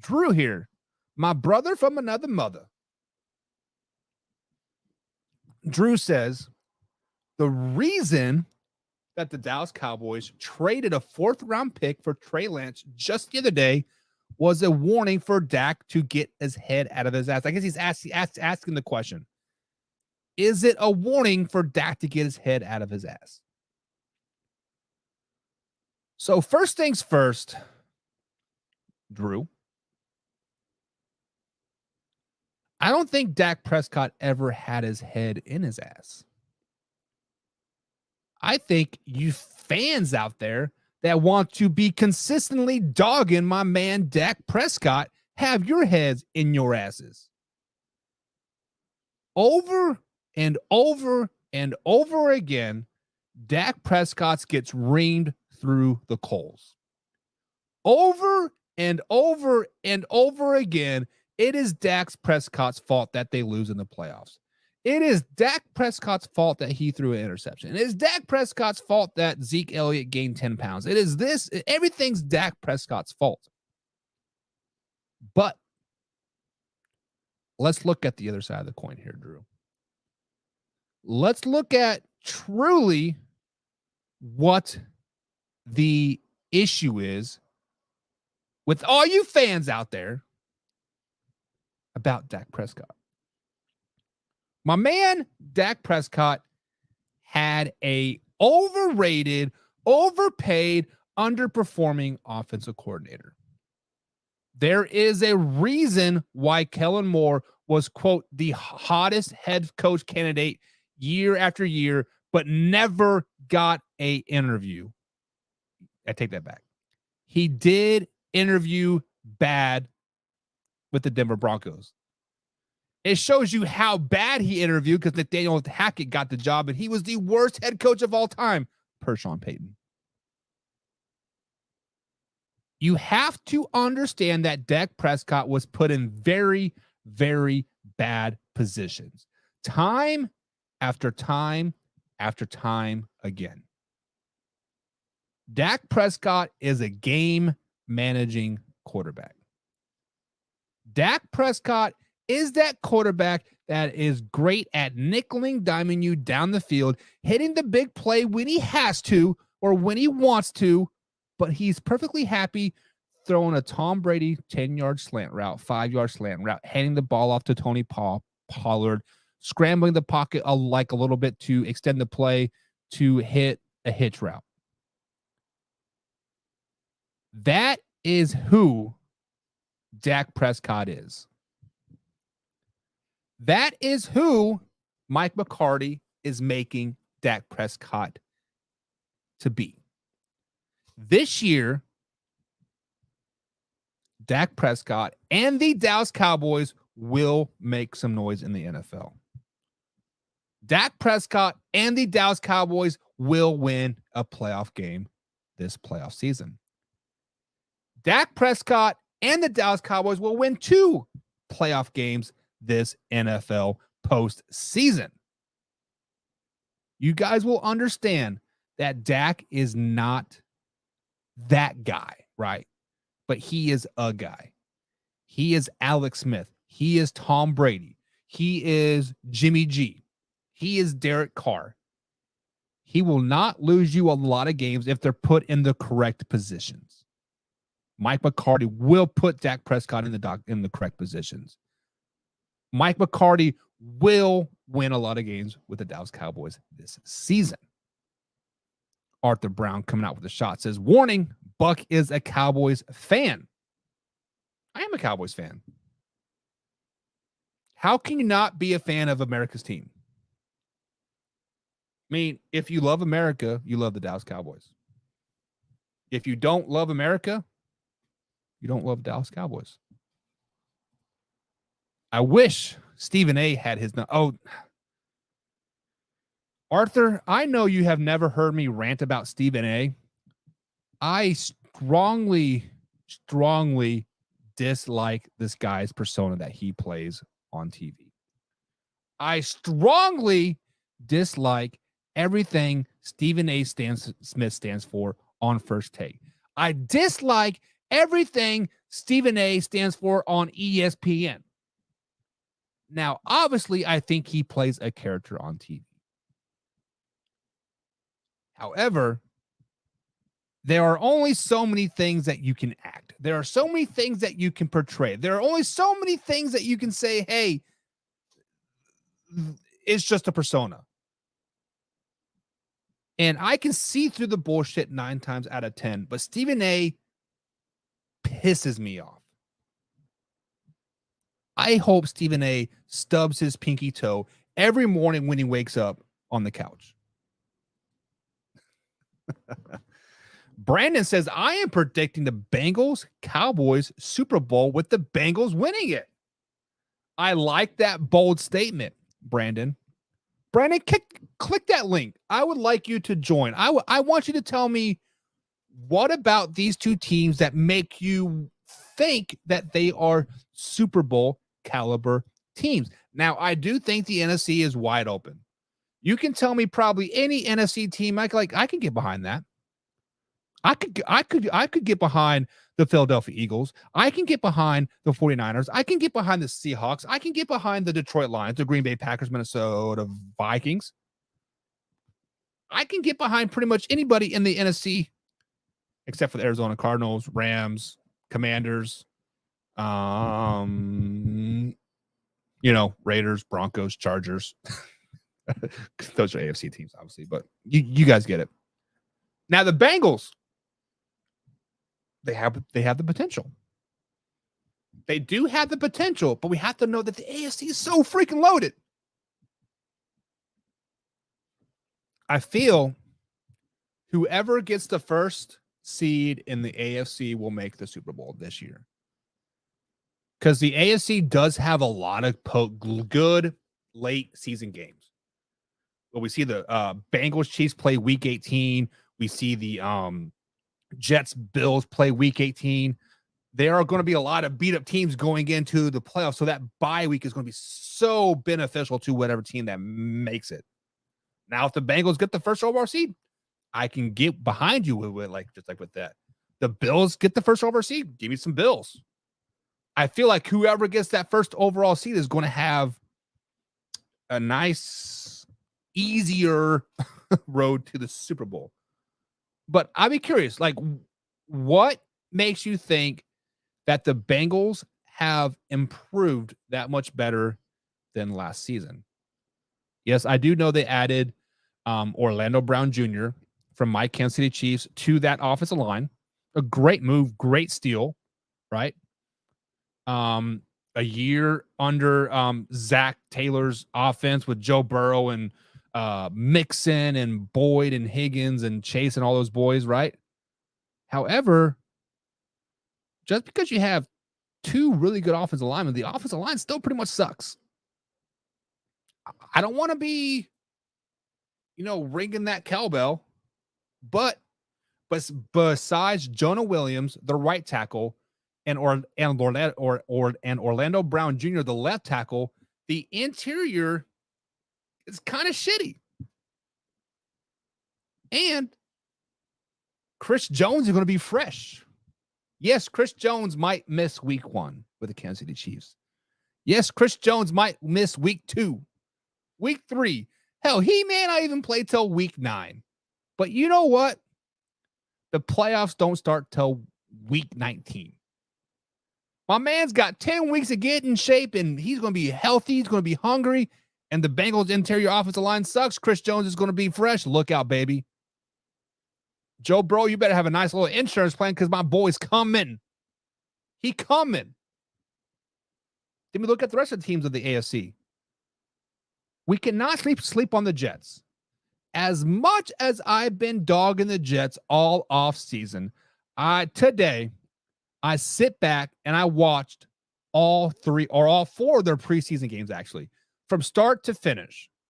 Drew here, my brother from another mother. Drew says the reason that the Dallas Cowboys traded a 4th-round pick for Trey Lance just the other day was a warning for Dak to get his head out of his ass. I guess he's asking the question. Is it a warning for Dak to get his head out of his ass? So first things first, Drew, I don't think Dak Prescott ever had his head in his ass. I think you fans out there that want to be consistently dogging my man Dak Prescott have your heads in your asses. Over and over and over again, Dak Prescott gets reamed through the coals. Over and over and over again, it is Dak Prescott's fault that they lose in the playoffs. It is Dak Prescott's fault that he threw an interception. It is Dak Prescott's fault that Zeke Elliott gained 10 pounds. It is this. Everything's Dak Prescott's fault. But let's look at the other side of the coin here, Drew. Let's look at truly what the issue is with all you fans out there about Dak Prescott. My man, Dak Prescott, had a overrated, overpaid, underperforming offensive coordinator. There is a reason why Kellen Moore was, quote, the hottest head coach candidate year after year, but never got an interview. I take that back. He did interview bad with the Denver Broncos. It shows you how bad he interviewed because Nathaniel Hackett got the job, and he was the worst head coach of all time, per Sean Payton. You have to understand that Dak Prescott was put in very, very bad positions. Time after time after time again. Dak Prescott is a game-managing quarterback. Dak Prescott is that quarterback that is great at nickeling, diming you down the field, hitting the big play when he has to or when he wants to, but he's perfectly happy throwing a Tom Brady 10-yard slant route, 5-yard slant route, handing the ball off to Tony Pollard, scrambling the pocket like a little bit to extend the play to hit a hitch route. That is who Dak Prescott is. That is who Mike McCarthy is making Dak Prescott to be. This year, Dak Prescott and the Dallas Cowboys will make some noise in the NFL. Dak Prescott and the Dallas Cowboys will win a playoff game this playoff season. Dak Prescott and the Dallas Cowboys will win 2 playoff games this NFL postseason. You guys will understand that Dak is not that guy, right? But he is a guy. He is Alex Smith. He is Tom Brady. He is Jimmy G. He is Derek Carr. He will not lose you a lot of games if they're put in the correct positions. Mike McCarthy will put Dak Prescott in the correct positions. Mike McCarthy will win a lot of games with the Dallas Cowboys this season. Arthur Brown coming out with a shot says, warning, Buck is a Cowboys fan. I am a Cowboys fan. How can you not be a fan of America's team? I mean, if you love America, you love the Dallas Cowboys. If you don't love America, you don't love Dallas Cowboys. I wish Stephen A had his. Arthur, I know you have never heard me rant about Stephen A. I strongly dislike this guy's persona that he plays on TV. I strongly dislike everything Stephen A. Smith stands for on First Take. I dislike everything Stephen A stands for on ESPN. Now, obviously, I think he plays a character on TV. However, there are only so many things that you can act. There are so many things that you can portray. There are only so many things that you can say, hey, it's just a persona. And I can see through the bullshit 9 times out of 10, but Stephen A pisses me off. I hope Stephen A stubs his pinky toe every morning when he wakes up on the couch. Brandon says, I am predicting the Bengals Cowboys Super Bowl with the Bengals winning it. I like that bold statement, Brandon. Brandon, click that link. I would like you to join. I want you to tell me what about these two teams that make you think that they are Super Bowl caliber teams. Now, I do think the NFC is wide open. You can tell me probably any NFC team. I can get behind that. I could get behind the Philadelphia Eagles. I can get behind the 49ers. I can get behind the Seahawks. I can get behind the Detroit Lions, the Green Bay Packers, Minnesota Vikings. I can get behind pretty much anybody in the NFC except for the Arizona Cardinals, Rams, Commanders, Raiders, Broncos, Chargers. Those are AFC teams, obviously, but you guys get it. Now the Bengals, they have the potential. They do have the potential, but we have to know that the AFC is so freaking loaded. I feel whoever gets the first seed in the AFC will make the Super Bowl this year. Because the AFC does have a lot of good late season games. Well, we see the Bengals Chiefs play week 18. We see the Jets Bills play week 18. There are going to be a lot of beat up teams going into the playoffs. So that bye week is going to be so beneficial to whatever team that makes it. Now, if the Bengals get the first overall seed, I can get behind you with just like with that. The Bills get the first overall seed. Give me some Bills. I feel like whoever gets that first overall seed is going to have a nice, easier road to the Super Bowl. But I'd be curious, what makes you think that the Bengals have improved that much better than last season? Yes, I do know they added Orlando Brown Jr. from my Kansas City Chiefs to that offensive line. A great move, great steal, right? A year under Zach Taylor's offense with Joe Burrow and Mixon and Boyd and Higgins and Chase and all those boys, right? However, just because you have two really good offensive linemen, the offensive line still pretty much sucks. I don't want to be, ringing that cowbell, but besides Jonah Williams, the right tackle, and Orlando Brown Jr., the left tackle, the interior is kind of shitty. And Chris Jones is going to be fresh. Yes, Chris Jones might miss week 1 with the Kansas City Chiefs. Yes, Chris Jones might miss week 2, week 3. Hell, he may not even play till week 9. But you know what? The playoffs don't start till week 19. My man's got 10 weeks to get in shape, and he's going to be healthy. He's going to be hungry, and the Bengals' interior offensive line sucks. Chris Jones is going to be fresh. Look out, baby. Joe Burrow, you better have a nice little insurance plan because my boy's coming. He coming. Then we look at the rest of the teams of the AFC. We cannot sleep on the Jets. As much as I've been dogging the Jets all off season, today I sit back and I watched all 4 of their preseason games, actually, from start to finish.